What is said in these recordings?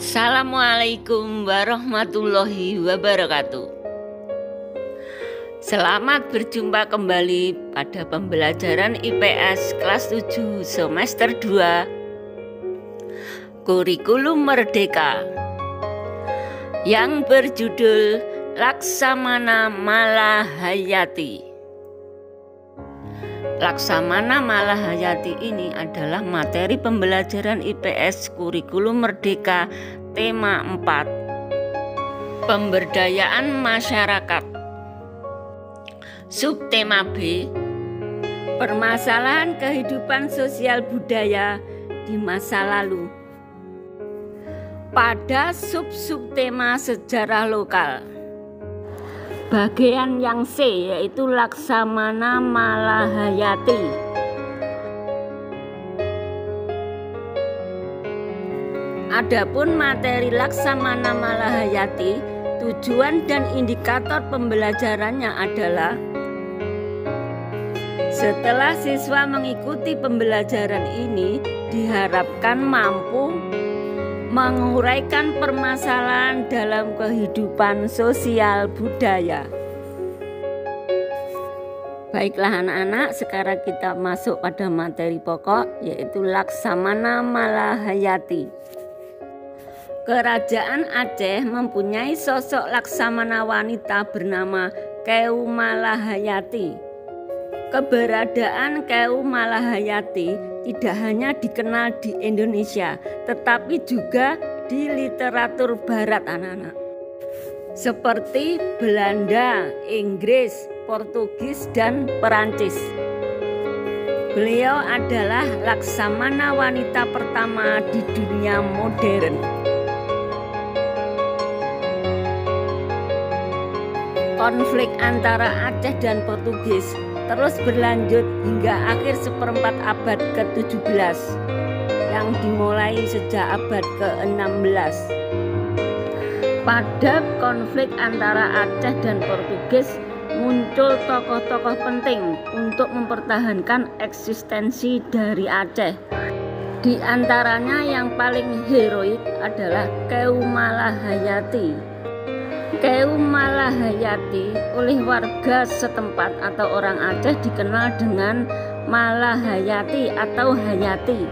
Assalamualaikum warahmatullahi wabarakatuh. Selamat berjumpa kembali pada pembelajaran IPS kelas 7 semester 2 Kurikulum Merdeka yang berjudul Laksamana Malahayati. Laksamana Malahayati ini adalah materi pembelajaran IPS Kurikulum Merdeka tema 4 Pemberdayaan Masyarakat. Subtema B, permasalahan kehidupan sosial budaya di masa lalu. Pada subtema sejarah lokal, bagian yang C yaitu Laksamana Malahayati. Adapun materi Laksamana Malahayati, tujuan dan indikator pembelajarannya adalah: setelah siswa mengikuti pembelajaran ini, diharapkan mampu menguraikan permasalahan dalam kehidupan sosial budaya. Baiklah anak-anak, sekarang kita masuk pada materi pokok yaitu Laksamana Malahayati. Kerajaan Aceh mempunyai sosok laksamana wanita bernama Kewu Malahayati. Keberadaan Kewu Malahayati tidak hanya dikenal di Indonesia, tetapi juga di literatur barat anak-anak, seperti Belanda, Inggris, Portugis, dan Perancis. Beliau adalah laksamana wanita pertama di dunia modern. Konflik antara Aceh dan Portugis terus berlanjut hingga akhir seperempat abad ke-17 yang dimulai sejak abad ke-16. Pada konflik antara Aceh dan Portugis muncul tokoh-tokoh penting untuk mempertahankan eksistensi dari Aceh. Di antaranya yang paling heroik adalah Kewu Malahayati. Kewu Malahayati oleh warga setempat atau orang Aceh dikenal dengan Malahayati atau Hayati.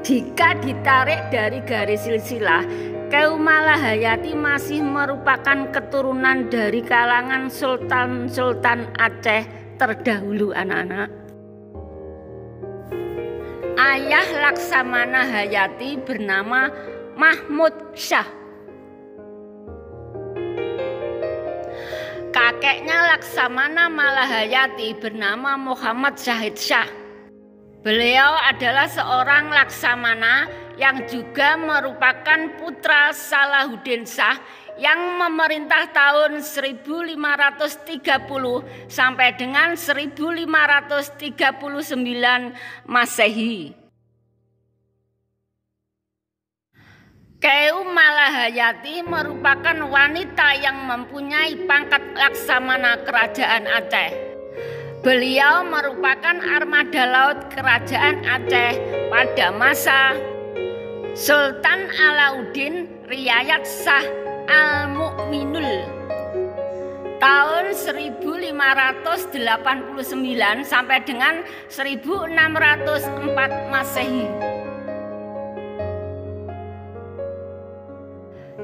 Jika ditarik dari garis silsilah, Kewu Malahayati masih merupakan keturunan dari kalangan sultan-sultan Aceh terdahulu anak-anak. Ayah Laksamana Hayati bernama Mahmud Shah. Kakeknya Laksamana Malahayati bernama Muhammad Syahid Shah. Beliau adalah seorang laksamana yang juga merupakan putra Salahuddin Shah yang memerintah tahun 1530 sampai dengan 1539 Masehi. Kewu Malahayati merupakan wanita yang mempunyai pangkat laksamana kerajaan Aceh. Beliau merupakan armada laut kerajaan Aceh pada masa Sultan Alauddin Riayat Shah Al-Mu'minul tahun 1589 sampai dengan 1604 Masehi.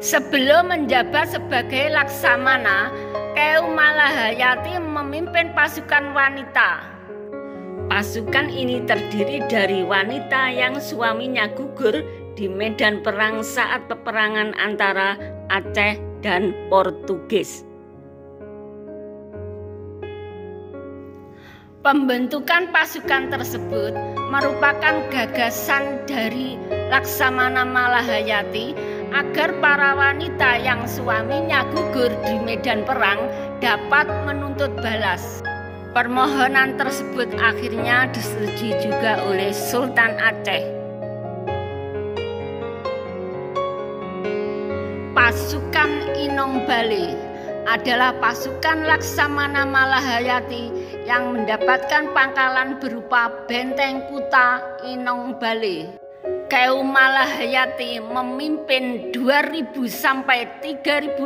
Sebelum menjabat sebagai laksamana, Kewu Malahayati memimpin pasukan wanita. Pasukan ini terdiri dari wanita yang suaminya gugur di medan perang saat peperangan antara Aceh dan Portugis. Pembentukan pasukan tersebut merupakan gagasan dari Laksamana Malahayati agar para wanita yang suaminya gugur di medan perang dapat menuntut balas. Permohonan tersebut akhirnya disetujui juga oleh Sultan Aceh. Pasukan Inong Bale adalah pasukan Laksamana Malahayati yang mendapatkan pangkalan berupa benteng Kuta Inong Bale. Keum Malahayati memimpin 2.000 sampai 3.500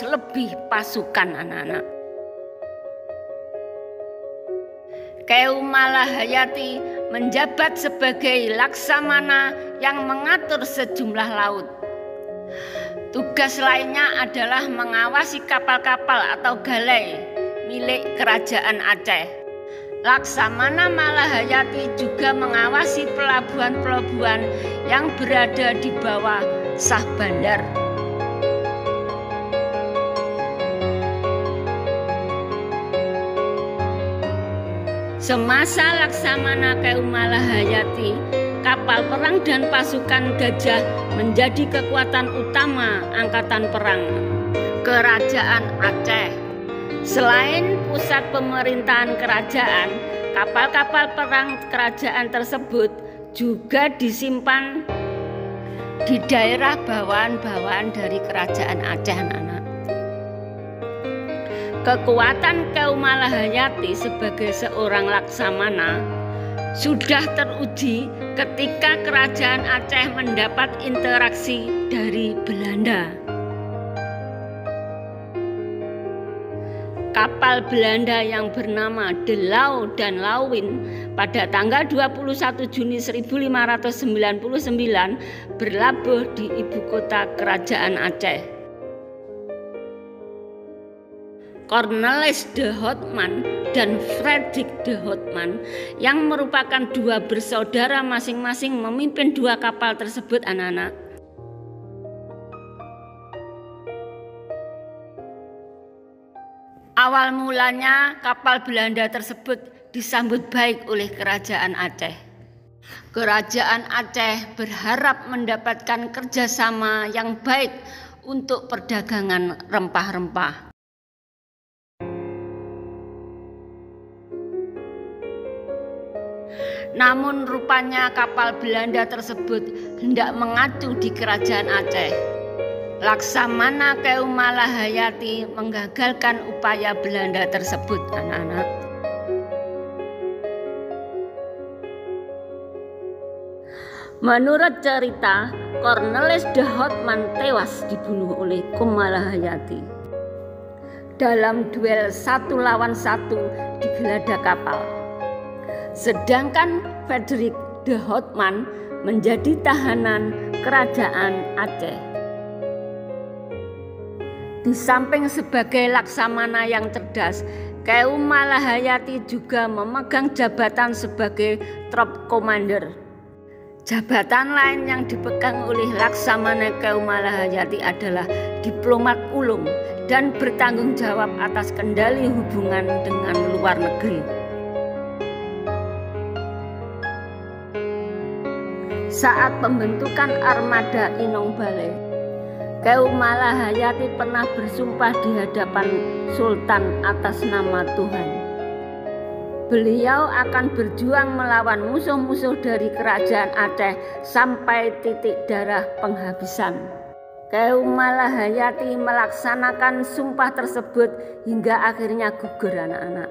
lebih pasukan anak-anak. Keum Malahayati menjabat sebagai laksamana yang mengatur sejumlah laut. Tugas lainnya adalah mengawasi kapal-kapal atau galai milik Kerajaan Aceh. Laksamana Malahayati juga mengawasi pelabuhan-pelabuhan yang berada di bawah Shah Bandar. Semasa Laksamana Keum Malahayati, kapal perang dan pasukan gajah menjadi kekuatan utama angkatan perang Kerajaan Aceh. Selain pusat pemerintahan kerajaan, kapal-kapal perang kerajaan tersebut juga disimpan di daerah bawahan-bawahan dari Kerajaan Aceh anak-anak. Kekuatan Keum Malahayati sebagai seorang laksamana sudah teruji ketika Kerajaan Aceh mendapat interaksi dari Belanda. Kapal Belanda yang bernama De Lau dan Lauwin pada tanggal 21 Juni 1599 berlabuh di ibu kota Kerajaan Aceh. Cornelis de Houtman dan Frederik de Houtman yang merupakan dua bersaudara masing-masing memimpin dua kapal tersebut anak-anak. Awal mulanya kapal Belanda tersebut disambut baik oleh Kerajaan Aceh. Kerajaan Aceh berharap mendapatkan kerjasama yang baik untuk perdagangan rempah-rempah. Namun rupanya kapal Belanda tersebut hendak mengacu di Kerajaan Aceh. Laksamana Keum Malahayati menggagalkan upaya Belanda tersebut anak-anak. Menurut cerita, Cornelis de Houtman tewas dibunuh oleh Keum Malahayati dalam duel 1 lawan 1 di geladak kapal. Sedangkan Frederik de Houtman menjadi tahanan Kerajaan Aceh. Di samping sebagai laksamana yang cerdas, Keum Malahayati juga memegang jabatan sebagai Troop Commander. Jabatan lain yang dipegang oleh Laksamana Keum Malahayati adalah diplomat ulung dan bertanggung jawab atas kendali hubungan dengan luar negeri. Saat pembentukan armada Inong Balai, Keum Malahayati pernah bersumpah di hadapan Sultan atas nama Tuhan. Beliau akan berjuang melawan musuh-musuh dari Kerajaan Aceh sampai titik darah penghabisan. Keum Malahayati melaksanakan sumpah tersebut hingga akhirnya gugur anak-anak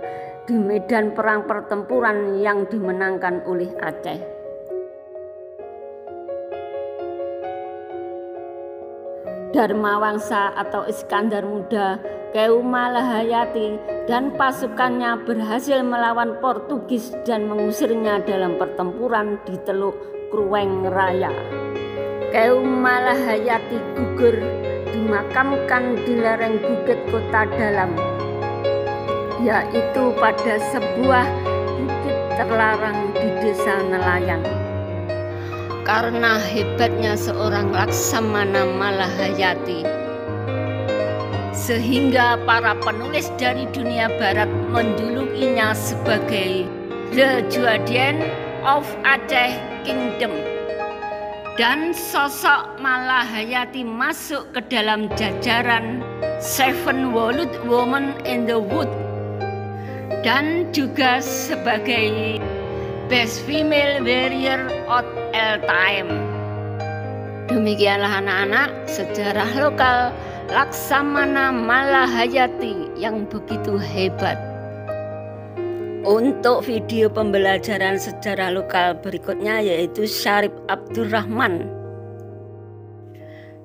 di medan perang pertempuran yang dimenangkan oleh Aceh. Dharmawangsa atau Iskandar Muda, Keum Malahayati dan pasukannya berhasil melawan Portugis dan mengusirnya dalam pertempuran di Teluk Krueng Raya. Keum Malahayati gugur dimakamkan di lereng Bukit Kota Dalam, yaitu pada sebuah bukit terlarang di Desa Nelayan. Karena hebatnya seorang Laksamana Malahayati, sehingga para penulis dari dunia barat menjulukinya sebagai The Guardian of Aceh Kingdom. Dan sosok Malahayati masuk ke dalam jajaran Seven Wallet Women in the Wood dan juga sebagai Best Female Warrior of All Time. Demikianlah anak-anak sejarah lokal Laksamana Malahayati yang begitu hebat. Untuk video pembelajaran sejarah lokal berikutnya yaitu Syarif Abdurrahman.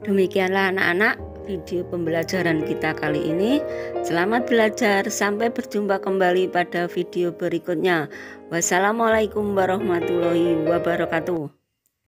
Demikianlah anak-anak video pembelajaran kita kali ini. Selamat belajar, sampai berjumpa kembali pada video berikutnya. Wassalamualaikum warahmatullahi wabarakatuh.